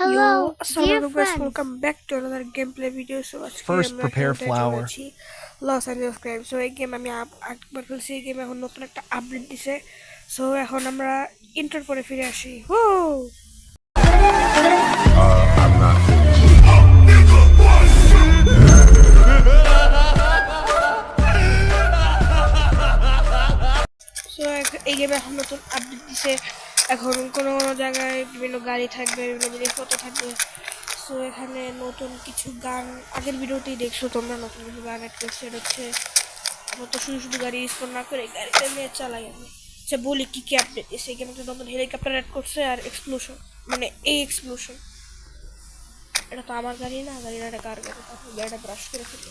Hello, dear Assalamualaikum guys, friends. welcome back to another gameplay video. So First, prepare flour. Los Angeles Crime. So এই game আমি একবার খেলছি, এই গেমে এখন নতুন একটা আপডেট দিছে। সো এখন আমরা ইন্টার পরে ফিরে আসি। I'm not. সো এই গেমে এখন নতুন আপডেট দিছে। এখন কোনো জায়গায় বিভিন্ন গাড়ি থাকবে, বিভিন্ন জিনিসপত্র থাকবে। সো এখানে নতুন কিছু গান আগের ভিডিওতেই দেখছো তোমরা, নতুন কিছু গান অ্যাড করছে। এটা হচ্ছে আমরা তো শুধু গাড়ি স্পন না করে গাড়িটা নিয়ে চালাই আমি। আচ্ছা বলি কি কি আপডেট দিয়েছে। এই গেমে একটা নতুন হেলিকপ্টার অ্যাড করছে আর এক্সপ্লোশন, মানে এই এক্সপ্লোশন। এটা তো আমার গাড়ি না, গাড়িটা একটা কার গাড়ি, তারপর গাড়িটা ব্রাশ করে ফেলতে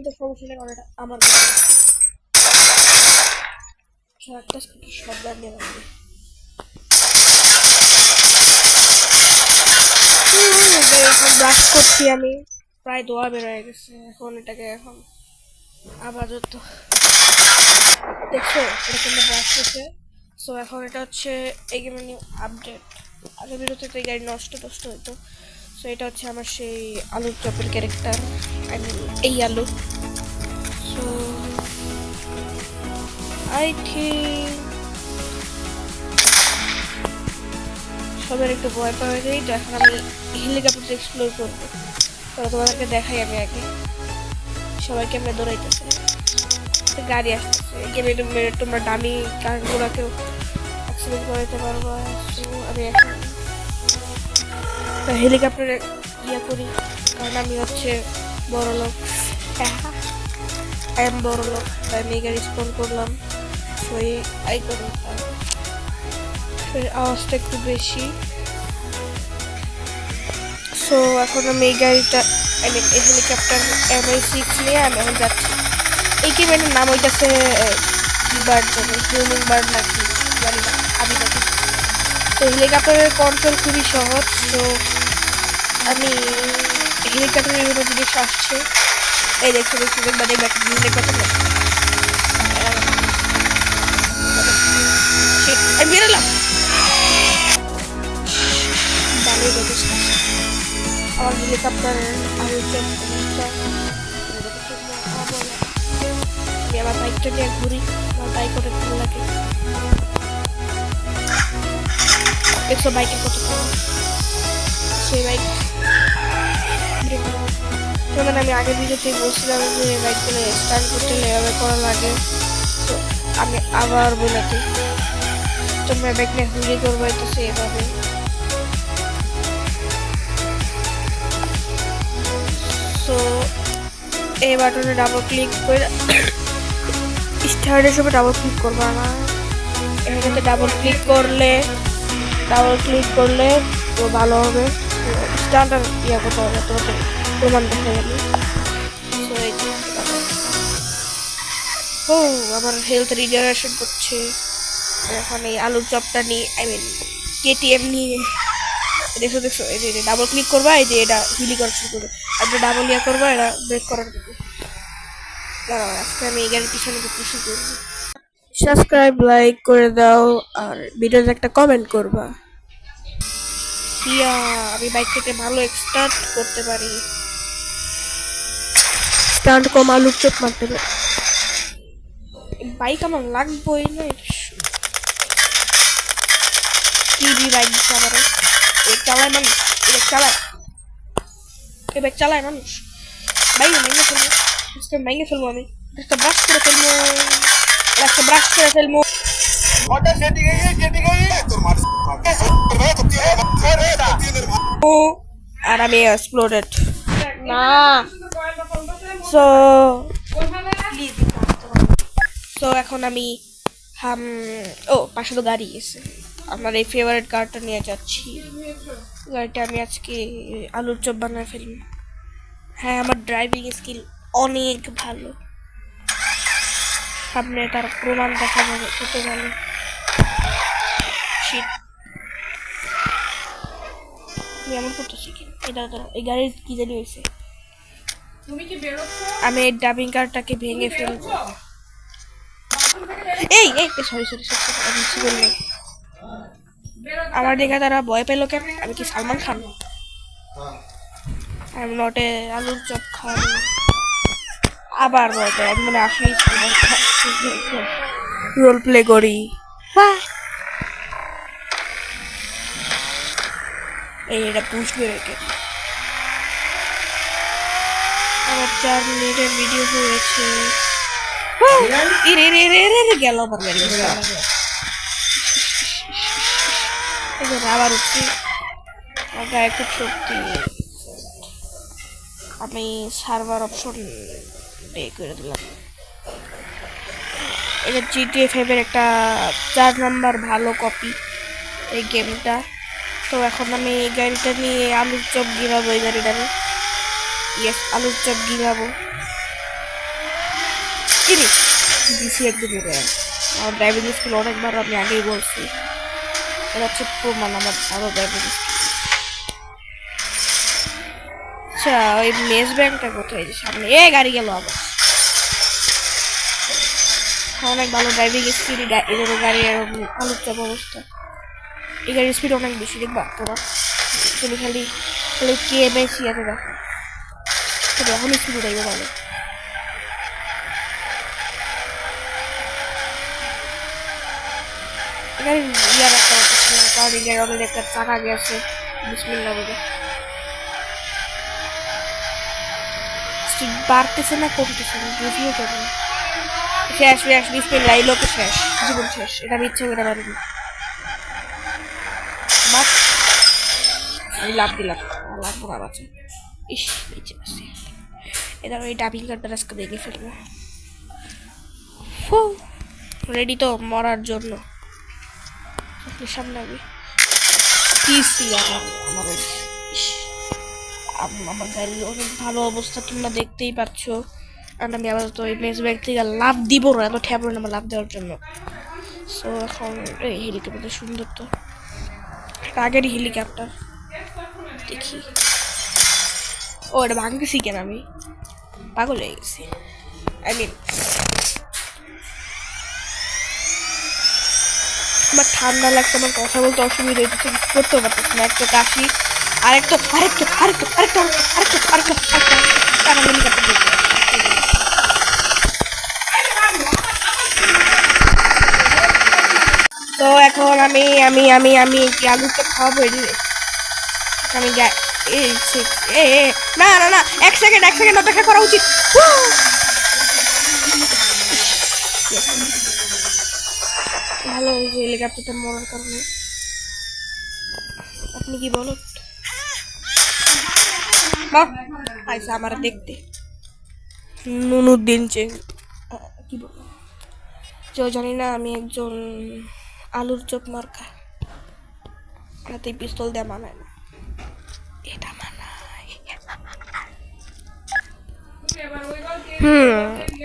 তো সমস্যা নেই, কারণ এটা আমার গাড়ি। একটা স্কুটি সব গাড়ি নিয়ে রাখবে। এখন ব্রাশ করছি আমি, প্রায় দোয়া বের হয়ে গেছে। এখন এটাকে এখন আপাতত দেখছো এটা কিন্তু ব্রাশ করছে। সো এখন এটা হচ্ছে এই গেমের নিউ আপডেট। আগের ভিডিওতে তো এই গাড়ি নষ্ট হতো। সো এটা হচ্ছে আমার সেই আলুর চপের ক্যারেক্টার, আই মিন এই আলু। সো আই থিঙ্ক সবার একটু ভয় পাওয়া যায়। তো এখন আমি হেলিকপ্টার এক্সপ্লোর করবো। তো তোমাদেরকে দেখাই আমি আগে সবাইকে আমরা দৌড়াইতেছে, গাড়ি আসতেছে। গেমে তোমরা দামি কারগুলোকেও অ্যাক্সিডেন্ট করাতে পারবো। সো আমি এখন হেলিকপ্টারে ইয়ে করি, কারণ আমি হচ্ছে বড় লোক। আই এম বড় লোক, তাই আমি গাড়ি স্পন করলাম। সো এই আই করি, আওয়াজটা একটু বেশি। সো এখন আমি এই গাড়িটা, আই মিন এই হেলিকপ্টার MI6 নিয়ে আমি এখন যাচ্ছি। এই গেমের নাম হইতেছে বার্ড, হিউম্যান বার্ড নাকি জানি না, আমি নাকি। তো হেলিকপ্টারের কন্ট্রোল খুবই সহজ। তো আমি হেলিকপ্টারের বিভিন্ন জিনিস আসছে, এই দেখতে আমি বেরোলাম। ভালোই দেখেছি আমার হেলিকপ্টারের আলোচনা অবস্থা। আমি আমার বাইকটা নিয়ে ঘুরি, আমার বাইক অনেক ভালো লাগে। দেখছো বাইকে কত সেই বাইক। যেমন আমি আগের ভিডিওতে বলছিলাম যে বাইকগুলো স্টার্ট করতে এভাবে করা লাগে। তো আমি আবার বলেছি তোমরা বাইক নিয়ে হুইলি করবো এভাবে। সো এই বাটনে ডাবল ক্লিক করে স্টার্টের সময় ডাবল ক্লিক করবা না, এখানে ডাবল ক্লিক করলে তো ভালো হবে। স্টার্টার ইয়ে করতে হবে, তোমাদের প্রমাণ দেখা গেলে। ও আমার হেলথ রিজেনারেশন করছে। এখন এই আলুর চপটা নিয়ে, আই মিন KTM নিয়ে দেখো এই যে ডাবল ক্লিক করবা, এই যে এটা হিলি করা শুরু করবে। আর যে ডাবল ইয়ে করবা এটা ব্রেক করার করবে। দাঁড়াও আজকে আমি এই গাড়ির পিছনে কিছু করবো। সাবস্ক্রাইব লাইক করে দাও আর ভিডিওতে একটা কমেন্ট করবা। আমি বাইক থেকে ভালো স্টার্ট করতে পারি, স্টান্ট কম আলুর চপ মারতে পারি। বাইক আমার লাগবেই না, টিভি বাইক দিচ্ছে আবার। চালায় মানুষ, বাইক চালায় মানুষ। বাইক ভেঙে ফেলবো আমি, একটা ব্রাশ করে ফেলবো। আর আমি এক্সপ্লোডেড না। সো এখন আমি পাশে তো গাড়ি এসে আমার এই ফেভারিট কারটা নিয়ে যাচ্ছি। গাড়িটা আমি আজকে আলুর চপ বানায় ফেলবো। হ্যাঁ, আমার ড্রাইভিং স্কিল অনেক ভালো, সামনে তার প্রমাণ দেখা যাবে কত ভালো। আমি এমন করতেছি কি, এটা এই গাড়ির কি জানি হয়েছে। আমি এই ডাবিং কারটাকে ভেঙে ফেলবো। এই সরি আমি বললাম আমার দেখে তারা ভয় পেলো কেন? আমি কি Salman Khan? I am not a আলুর চপ খান। আবার ভয় পেয়ে আমি মানে আসলেই সালমান খান রোল প্লে করি। বাহ! এই এটা বুঝবে রেখে আমার 4 মিনিটের ভিডিও হয়েছে। গেল আবার আবার উঠছি। আমার গায়ে খুব শক্তি। আমি সার্ভার অপশন পে করে দিলাম। এটা GTA 5 এর একটা 4 নাম্বার ভালো কপি এই গেমটা। তো এখন আমি এই গাড়িটা নিয়ে আলুর চপ গিরাবো। এই গাড়িটা নিয়ে ইয়েস আলুর চপ গিরাবো। দিছি একদম আমার ড্রাইভিং স্কুল অনেকবার আমি আগেই বলছি। এটা হচ্ছে প্রমাণ আমার আরো ড্রাইভিং স্কুল। আচ্ছা ওই মেস ব্যাংকটা কোথায়? সামনে এ গাড়ি গেল আবার। অনেক ভালো ড্রাইভিং স্পিড। এদেরও গাড়ি আলুর চপ অবস্থা। এই গাড়ির স্পিড অনেক বেশি দেখবা তোরা। তুমি খালি খালি কে বেশি আছে দেখো। তবে এখন স্পিড উঠাইবে ভালো। এখানে ইয়ার একটা কারণ এই গাড়ির একটা চাকা গেছে। বিসমিল্লাহ বলে স্পিড বাড়তেছে না কমতেছে না বুঝিয়ে যাবে। শেষ শেষ বিসমিল্লাহ এই লোকে শেষ জীবন শেষ। এটা আমি ইচ্ছে করে পারিনি। বাট আমি লাভ দিলাম লাগবো না বাচ্চা। ইস বেঁচে আছে। এবার ওই ডাবিং কার্ডটা আজকে দেখে ফেলবো। রেডি তো মরার জন্য। সামনে আমি পিসি আমার গাড়ির অনেক ভালো অবস্থা তোমরা দেখতেই পাচ্ছ। আর আমি আবার তো এই মেস ব্যাগ থেকে লাভ দিব না, এত ঠ্যাবলো না আমার লাভ দেওয়ার জন্য। সো এখন এই হেলিকপ্টারটা সুন্দর তো আগেরই হেলিকপ্টার দেখি। ও এটা ভাঙতেছি কেন? আমি পাগল হয়ে গেছি। আই মিন আমার ঠান্ডা লাগছে, আমার কথা বলতে অসুবিধা হচ্ছে, কিছু করতেও পারতেছি না। একটা কাশি আরেকটা তো এখন আমি আমি আমি আমি আলুর চপ খাওয়াবো। আমি না না না এক সেকেন্ড অপেক্ষা করা উচিত। ভালো হয়েছে হেলিকপ্টারটা মরার কারণে। আপনি কি বলো? আইসা আমার দেখতে নুনুদ্দিন চেন কি বলো? কেউ জানি না আমি একজন আলুর চপ মার্কা। হাতে পিস্তল দেওয়া মানায় না, এটা মানায়।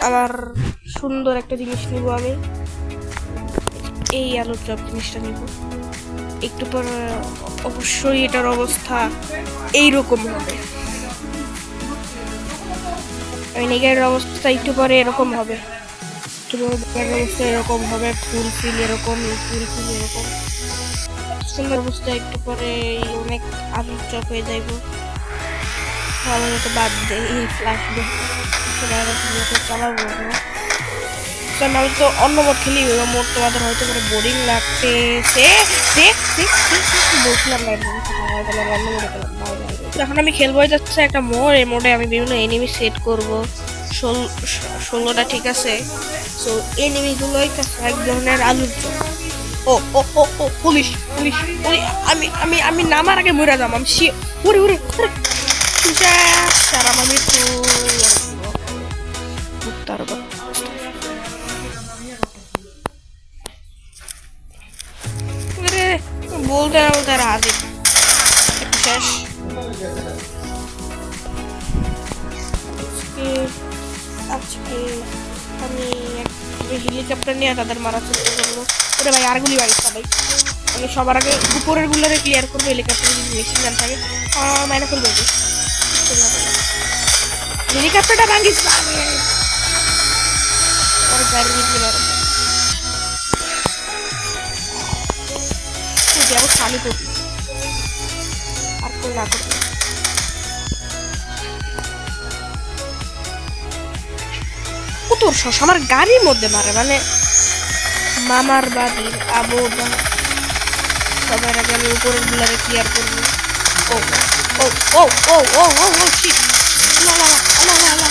আমার সুন্দর একটা জিনিস নিব আমি। এই আলুর চপ জিনিসটা নিব। একটু পর অবশ্যই এটার অবস্থা এইরকম হবে। গাড়ির অবস্থা একটু পরে এরকম হবে। অবস্থা এরকম হবে। ফুলফিল এরকম সুন্দর অবস্থা। একটু পরে অনেক আলুর চপ হয়ে যাইব। ভালো তো বাদ দেয় এই ফ্ল্যাশ চালাবো না। আমি তো অন্য মোড খেলি। মোড তোমাদের হয়তো করে বোরিং লাগতেছে বলছিলাম না। অন্য মোডে এখন আমি খেলবো যাচ্ছে একটা মোড। এই মোডে আমি বিভিন্ন এনিমি সেট করবো 16টা, ঠিক আছে? সো এনিমিগুলো এক ধরনের আলুর চপ। ও ও ও ও পুলিশ পুলিশ আমি আমি আমি নামার আগে মরে যাম। আমি উড়ে উড়ে সারা আমি বলতে বলতে হাজির শেষ। আজকে আমি হেলিকপ্টার নিয়ে তাদের মারার চেষ্টা করবো। ওরে ভাই আর গুলি বাড়িস না ভাই। আমি সবার আগে উপরের গুলারে ক্লিয়ার করবো। হেলিকপ্টার যদি মেশিন গান থাকে মাইনা ফেলবো। হেলিকপ্টারটা ভাঙিস না। গাড়ি তুই আবার স্বামী করবি আর কেউ না করবি। তোর শস আমার গাড়ির মধ্যে মারে, মানে মামার বাড়ির আবু সবার আগে আমি উপরের গুলারে ক্লিয়ার করবো। ও ও ও ও ও ও ও শিট, লা লা লা লা লা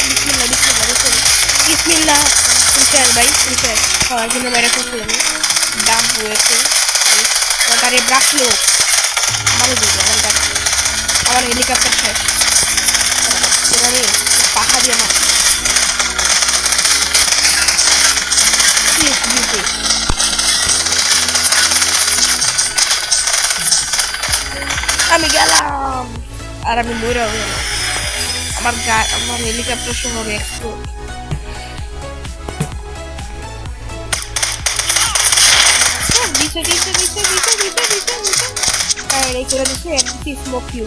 বিসমিল্লাহ বিসমিল্লাহ বিসমিল্লাহ বিসমিল্লাহ। পুলিশ ভাই পুলিশ সবার জন্য মেরে ফেলছি আমি, দাম হয়েছে আমার গাড়ি ব্রাকলো, আমারও দিল আমার গাড়ি, আমার হেলিকপ্টার শেষ, আমি পাখা দিয়ে মার আমি গেলাম আর আমি মরে গেলাম, আমার হেলিকপ্টার সহ হবে এক্সপ্লোড। দিছে দিছে দিছে দিছে দিছে দিছে দিছে এই করে দিছে একটি স্মোক ইউ।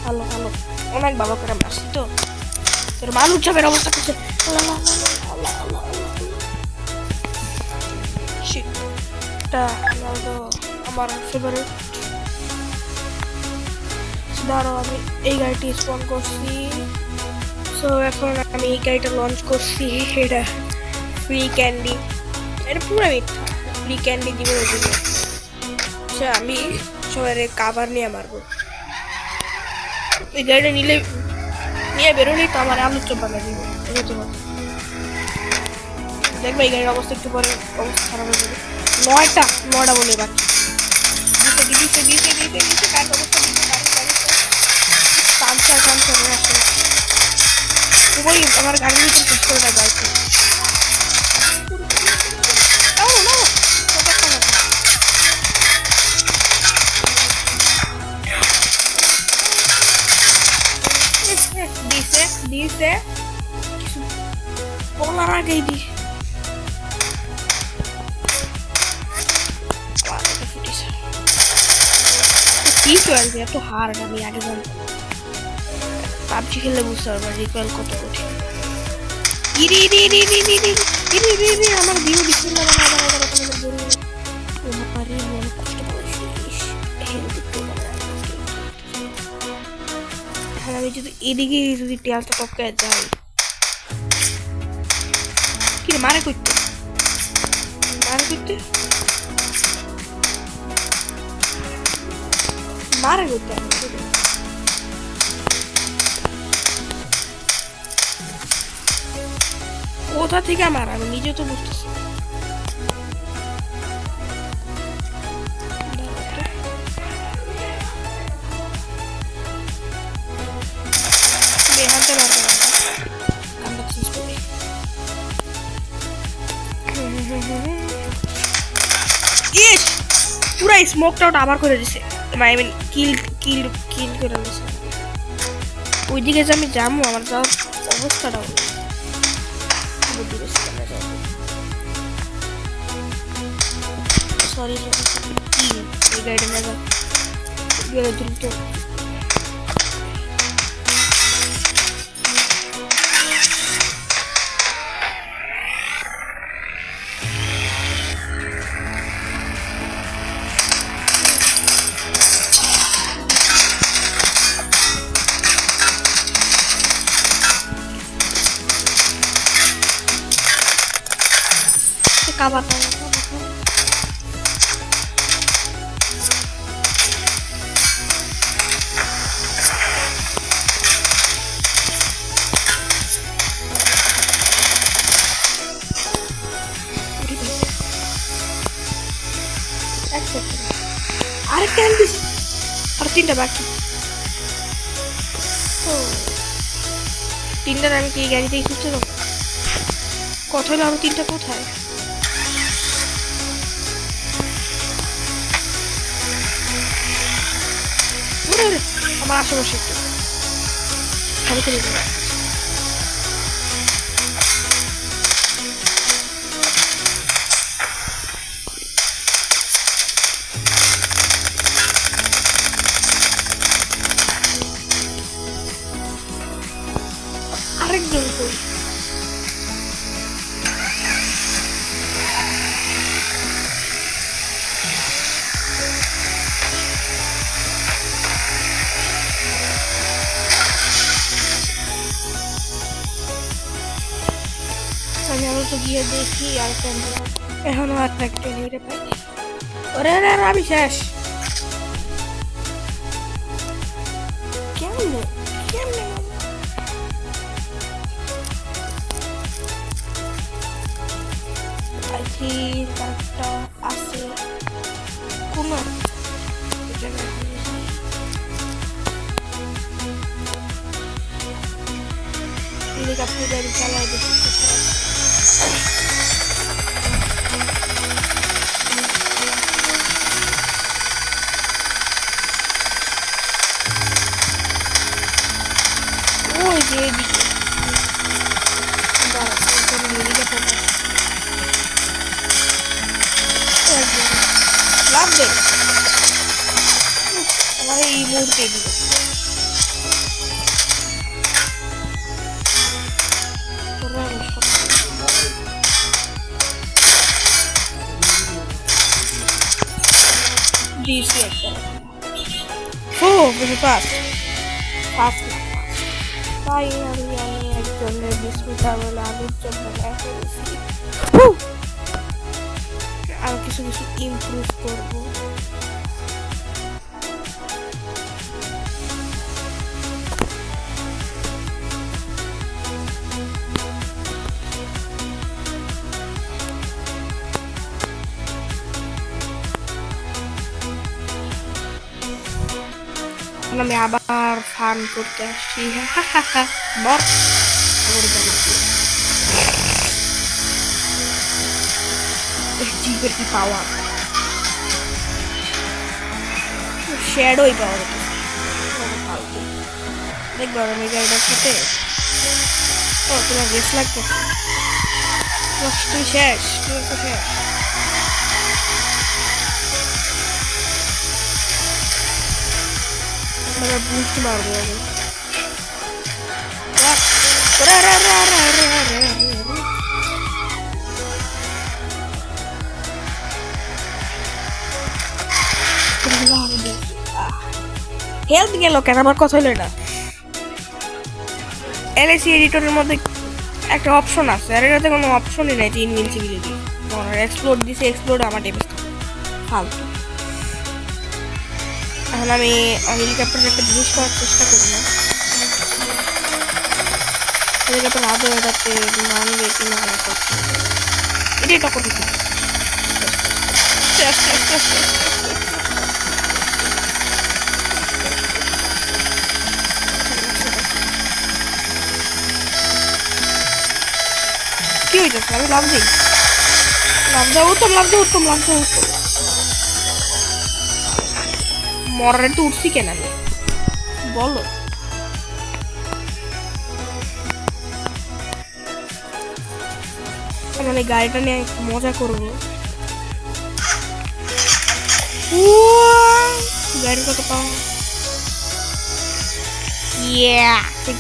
ভালো ভালো অনেক ভালো করে মারছি তো, তোর মানুষ যাবের অবস্থা করছে। আমার ফেভারিট, ধরো আমি এই গাড়িটি স্পন করছি, সো এখন আমি এই গাড়িটা লঞ্চ করছি। এটা ফ্রি ক্যান্ডি, এটা পুরো মিথ্যা, ফ্রি ক্যান্ডি দিবে ওই জন্য। আচ্ছা আমি সবাই কাভার নিয়ে মারবো, এই গাড়িটা নিয়ে বেরোলেই তো আমার আলুর চোপ বানিয়ে দিব। দেখবে এই গাড়ির অবস্থা একটু পরে অবস্থা খারাপ হয়ে যাবে। নয়টা বলে এবার দিতে কার অবস্থা দিতে পাঞ্চার হয়ে আসে ওই আমার গাড়ির ভিতরে শেষ করে দেয় বাইকে। দিছে বলার আগেই দি কি চলছে এত হার্ড, আমি আগে জানতাম পাবজি খেললে বুঝতে পারবো রিকয়েল কত কঠিন। আমার ভিউ দিচ্ছে না, আমি যদি এদিকে যদি টেলটা টপকায় যাই কি মারে করতে কোথা থেকে আমার, আমি নিজে তো বুঝতেছি। পুরা স্মোকটা ওটা আবার করে দিছে, আই মিন কিল করে দিছে। ওইদিকে যে আমি যাবো আমার যাওয়ার অবস্থাটা সরি এই গাড়ি মেজা গেলে দ্রুত কাবার আরেকটা আর তিনটা বাকি। ও তিনটার আমি কি গাড়িতেই খুঁজতে দেবো? কথা হলো আরো তিনটা কোথায়? আমার আশেপাশে একটু ভালো করে দেবো। আরেকজন কই? গিয়ে দেখি আর এখনো আর একটা এনিমিটা পাইনি। ওরে রে রে, আমি শেষ। কেমনে কেমনে আই থিঙ্ক একটা আছে কোন হেলিকপ্টার গাড়ি চালায় দেখি কোথায় আছে। ওই যে এদিকে দাঁড়া, ওখানে হেলিকপ্টার আছে। একদম লাভ দে। আমার এই মুহূর্তে দিল দিয়েছি একটা। ও বেশি ফাস্ট ফাস্ট না তাই আমি একজনের বিস্কুটটা বলে আলুর জন্য করেছি। আর কিছু কিছু ইমপ্রুভ করবো। আমি আবার ফান করতে আসছি। বর জিপের কি পাওয়ার, শ্যাডোই পাওয়ার দেখবো আমি গাড়িটার সাথে। ও তোমার বেশ লাগতেছে, তুমি শেষ, তুমি তো শেষ। বুস্ট মারবো আমি। হেলথ গেল কেন? আমার কথা হলো না। এলএসি এডিটরের মধ্যে একটা অপশন আছে, আর এটাতে কোনো অপশনই নাই যে ইনভিনসিবিলিটি। এক্সপ্লোড দিছে, এক্সপ্লোড আমার ডেমেজ ফালতু। এখন আমি হেলিকপ্টার একটা জিনিস করার চেষ্টা করি না, হেলিকপ্টার আদৌ এটাতে মানবে কি না করছে। এটাই টকর দিচ্ছে। কি হইতেছে? আমি লাভ দিই, লাভ দেওয়া উত্তম, লাভ দেওয়া উত্তম, লাভ দেওয়া উত্তম। মরারে তো উঠছি কেন আমি বলো? মানে গাড়িটা নিয়ে একটু মজা করবো। গাড়ি কত পাওয়া,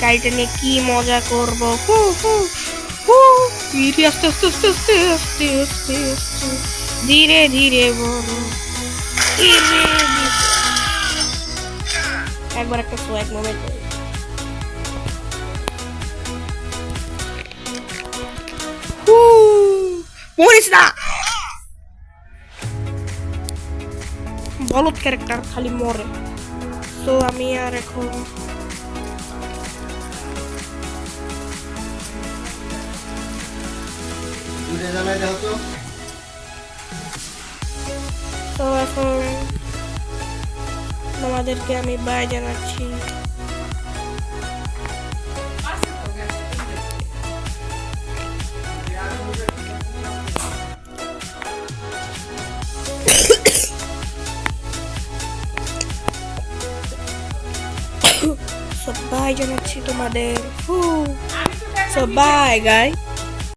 গাড়িটা নিয়ে কি মজা করবো। আস্তে আস্তে আস্তে আস্তে আস্তে আস্তে আস্তে ধীরে ধীরে বড়। একবার একটা সোয়াগ মোমেন্ট মরিস না। বলদ ক্যারেক্টার খালি মরে। তো আমি আর এখন তো এখন তোমাদেরকে আমি বাই জানাচ্ছি। বাই জানাচ্ছি তোমাদের। সো বাই গাই।